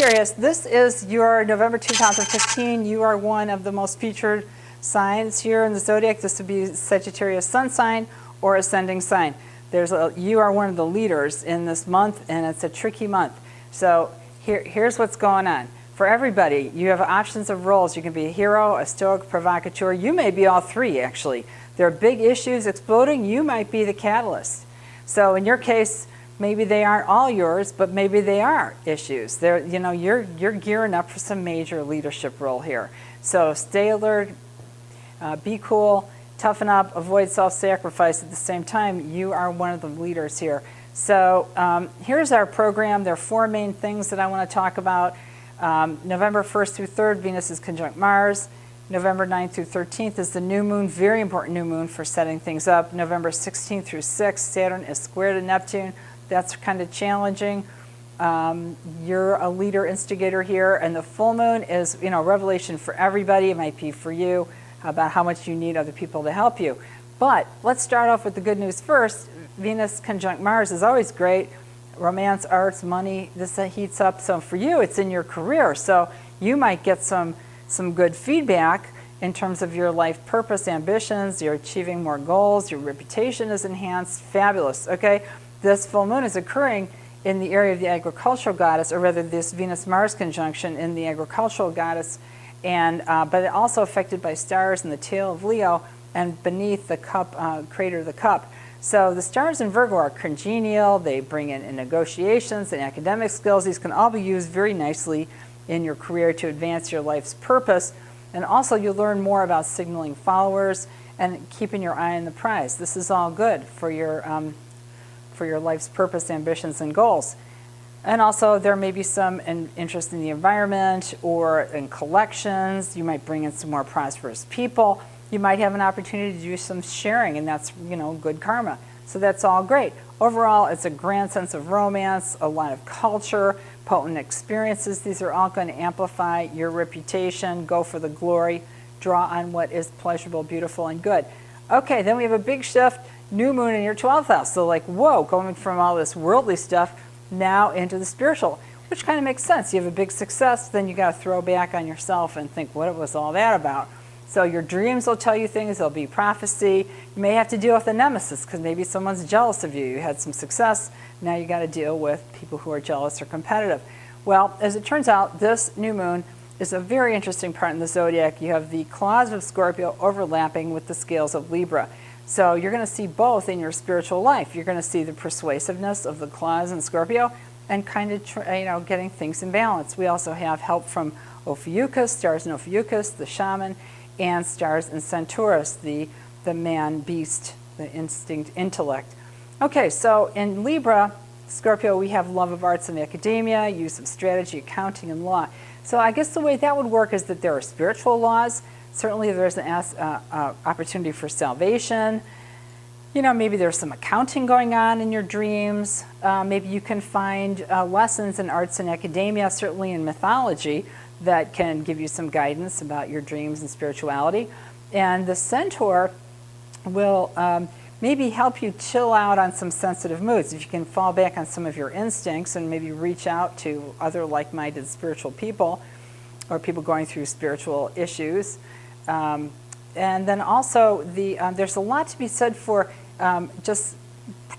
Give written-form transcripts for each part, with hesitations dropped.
Sagittarius, this is your November 2015. You are one of the most featured signs here in the zodiac. This would be Sagittarius sun sign or ascending sign. You are one of the leaders in this month, and it's a tricky month. So here's what's going on. For everybody, you have options of roles. You can be a hero, a stoic, provocateur. You may be all three, actually. There are big issues exploding. You might be the catalyst. So in your case, maybe they aren't all yours, but maybe they are issues. You're gearing up for some major leadership role here. So stay alert, be cool, toughen up, avoid self-sacrifice. At the same time, you are one of the leaders here. So here's our program. There are four main things that I want to talk about. November 1st through 3rd, Venus is conjunct Mars. November 9th through 13th is the new moon, very important new moon for setting things up. November 16th through 6th, Saturn is square to Neptune. That's kind of challenging. You're a leader, instigator here, and the full moon is, revelation for everybody. It might be for you about how much you need other people to help you. But let's start off with the good news first. Venus conjunct Mars is always great. Romance, arts, money, this heats up. So for you, it's in your career. So you might get some good feedback in terms of your life purpose, ambitions. You're achieving more goals. Your reputation is enhanced. Fabulous. Okay. This full moon is occurring in the area of the agricultural goddess, or rather this Venus-Mars conjunction in the agricultural goddess, and but it also affected by stars in the tail of Leo and beneath the cup, crater of the cup. So the stars in Virgo are congenial. They bring in negotiations and academic skills. These can all be used very nicely in your career to advance your life's purpose. And also you'll learn more about signaling followers and keeping your eye on the prize. This is all good for your life's purpose, ambitions, and goals. And also there may be some interest in the environment or in collections. You might bring in some more prosperous people. You might have an opportunity to do some sharing, and that's, good karma. So that's all great. Overall, it's a grand sense of romance, a lot of culture, potent experiences. These are all going to amplify your reputation, go for the glory, draw on what is pleasurable, beautiful, and good. Okay, then we have a big shift. New moon in your 12th house. So whoa, going from all this worldly stuff now into the spiritual, which kind of makes sense. You have a big success, then you got to throw back on yourself and think, what was all that about? So your dreams will tell you things. There'll be prophecy. You may have to deal with a nemesis because maybe someone's jealous of you. You had some success. Now you got to deal with people who are jealous or competitive. Well, as it turns out, this new moon is a very interesting part in the zodiac. You have the claws of Scorpio overlapping with the scales of Libra. So you're going to see both in your spiritual life. You're going to see the persuasiveness of the claws in Scorpio and kind of getting things in balance. We also have help from Ophiuchus, stars in Ophiuchus, the shaman, and stars in Centaurus, the man beast, the instinct, intellect. Okay, so in Libra, Scorpio, we have love of arts and academia, use of strategy, accounting, and law. So I guess the way that would work is that there are spiritual laws. Certainly there's an opportunity for salvation. Maybe there's some accounting going on in your dreams. Maybe you can find lessons in arts and academia, certainly in mythology, that can give you some guidance about your dreams and spirituality. And the centaur will maybe help you chill out on some sensitive moods. If you can fall back on some of your instincts and maybe reach out to other like-minded spiritual people or people going through spiritual issues. And then also there's a lot to be said for just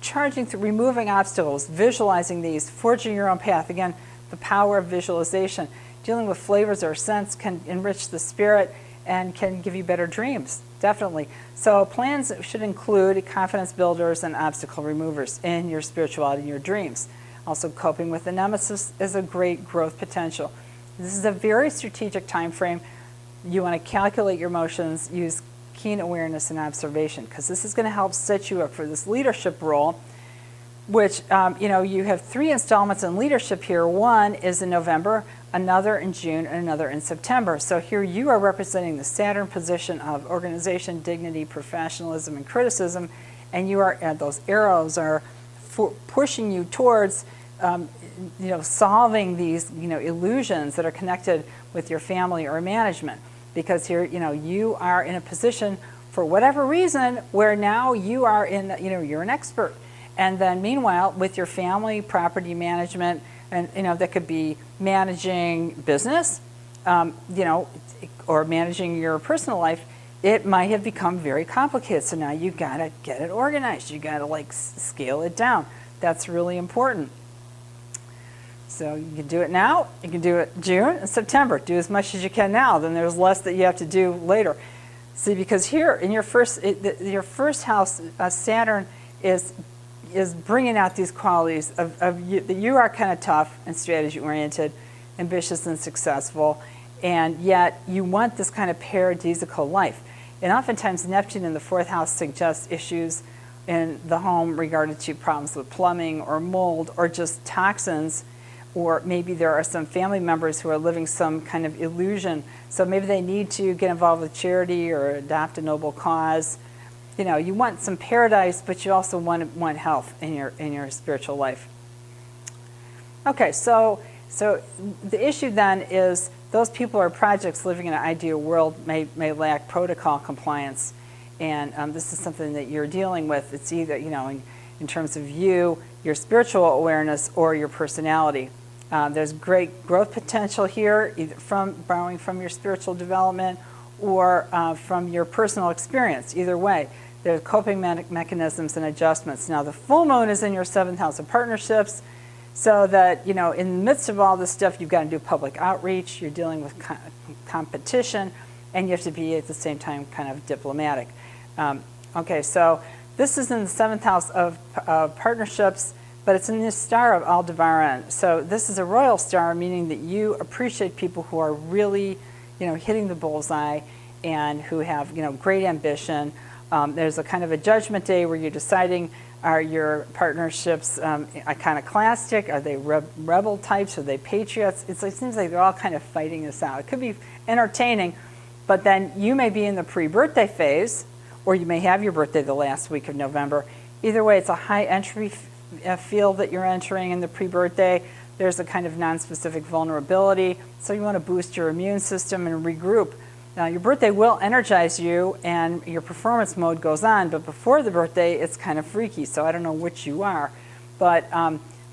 charging through, removing obstacles, visualizing these, forging your own path. Again, the power of visualization. Dealing with flavors or scents can enrich the spirit and can give you better dreams, definitely. So plans should include confidence builders and obstacle removers in your spirituality and your dreams. Also, coping with the nemesis is a great growth potential. This is a very strategic time frame. You want to calculate your emotions, use keen awareness and observation, because this is going to help set you up for this leadership role, which, you have 3 installments in leadership here. One is in November, another in June, and another in September. So here you are representing the Saturn position of organization, dignity, professionalism, and criticism, and you are, those arrows are pushing you towards, solving these, illusions that are connected with your family or management. Because here, you are in a position, for whatever reason, where now you are in, you're an expert. And then meanwhile, with your family, property management, And that could be managing business, or managing your personal life. It might have become very complicated. So now you gotta get it organized. You gotta scale it down. That's really important. So you can do it now. You can do it June and September. Do as much as you can now. Then there's less that you have to do later. See, because here in your first house, Saturn is bringing out these qualities of you, that you are kind of tough and strategy oriented, ambitious and successful, and yet you want this kind of paradisiacal life. And oftentimes Neptune in the 4th house suggests issues in the home regarding to problems with plumbing or mold or just toxins, or maybe there are some family members who are living some kind of illusion. So maybe they need to get involved with charity or adopt a noble cause. You want some paradise, but you also want health in your spiritual life. Okay, so the issue then is those people or projects living in an ideal world may lack protocol compliance, and this is something that you're dealing with. It's either in terms of your spiritual awareness or your personality. There's great growth potential here, either from borrowing from your spiritual development or from your personal experience. Either way, there's coping mechanisms and adjustments. Now, the full moon is in your 7th house of partnerships, so that in the midst of all this stuff, you've got to do public outreach. You're dealing with competition, and you have to be at the same time kind of diplomatic. Okay, so this is in the 7th house of partnerships, but it's in the star of Aldebaran. So this is a royal star, meaning that you appreciate people who are really, hitting the bullseye and who have, great ambition. There's a kind of a judgment day where you're deciding, are your partnerships iconoclastic? Are they rebel types? Are they patriots? It seems like they're all kind of fighting this out. It could be entertaining, but then you may be in the pre-birthday phase, or you may have your birthday the last week of November. Either way, it's a high entry field that you're entering in the pre-birthday. There's a kind of non-specific vulnerability, so you want to boost your immune system and regroup. Now, your birthday will energize you, and your performance mode goes on, but before the birthday, it's kind of freaky, so I don't know which you are. But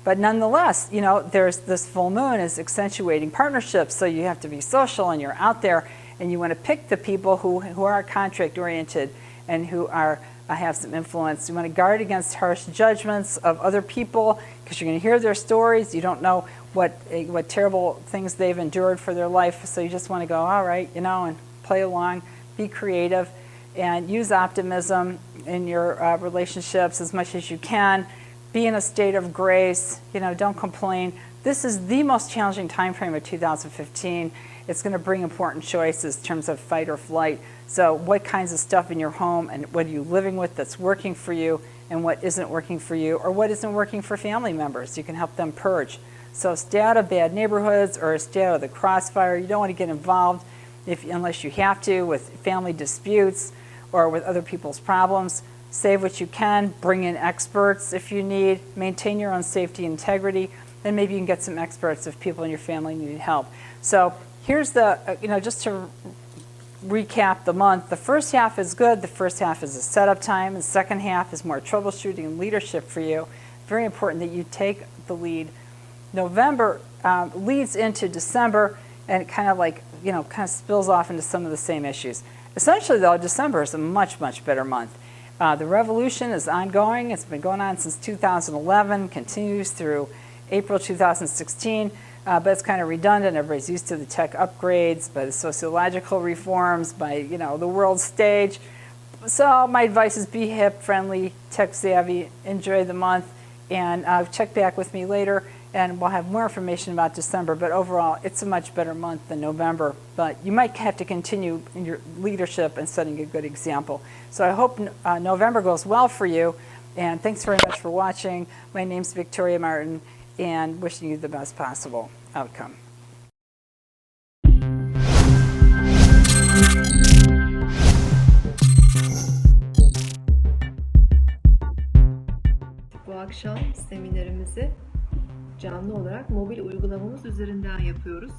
nonetheless, there's this full moon is accentuating partnerships, so you have to be social, and you're out there, and you want to pick the people who are contract-oriented and who have some influence. You want to guard against harsh judgments of other people, because you're going to hear their stories. You don't know what terrible things they've endured for their life, so you just want to go, all right, and play along, be creative, and use optimism in your relationships as much as you can. Be in a state of grace, don't complain. This is the most challenging time frame of 2015. It's going to bring important choices in terms of fight or flight. So what kinds of stuff in your home and what are you living with that's working for you, and what isn't working for you, or what isn't working for family members. You can help them purge. So stay out of bad neighborhoods or stay out of the crossfire. You don't want to get involved unless you have to with family disputes or with other people's problems. Save what you can, bring in experts if you need, maintain your own safety and integrity, then maybe you can get some experts if people in your family need help. So here's just to recap the month. The first half is good. The first half is a setup time. The second half is more troubleshooting and leadership for you. Very important that you take the lead. November leads into December, and it kind of spills off into some of the same issues. Essentially, though, December is a much, much better month. The revolution is ongoing. It's been going on since 2011, continues through April 2016, but it's kind of redundant. Everybody's used to the tech upgrades, by the sociological reforms, by the world stage. So my advice is be hip, friendly, tech savvy, enjoy the month, and check back with me later, and we'll have more information about December. But overall, it's a much better month than November. But you might have to continue in your leadership and setting a good example. So I hope November goes well for you. And thanks very much for watching. My name's Victoria Martin, and wishing you the best possible outcome. Bu akşam seminerimizi canlı olarak mobil uygulamamız üzerinden yapıyoruz.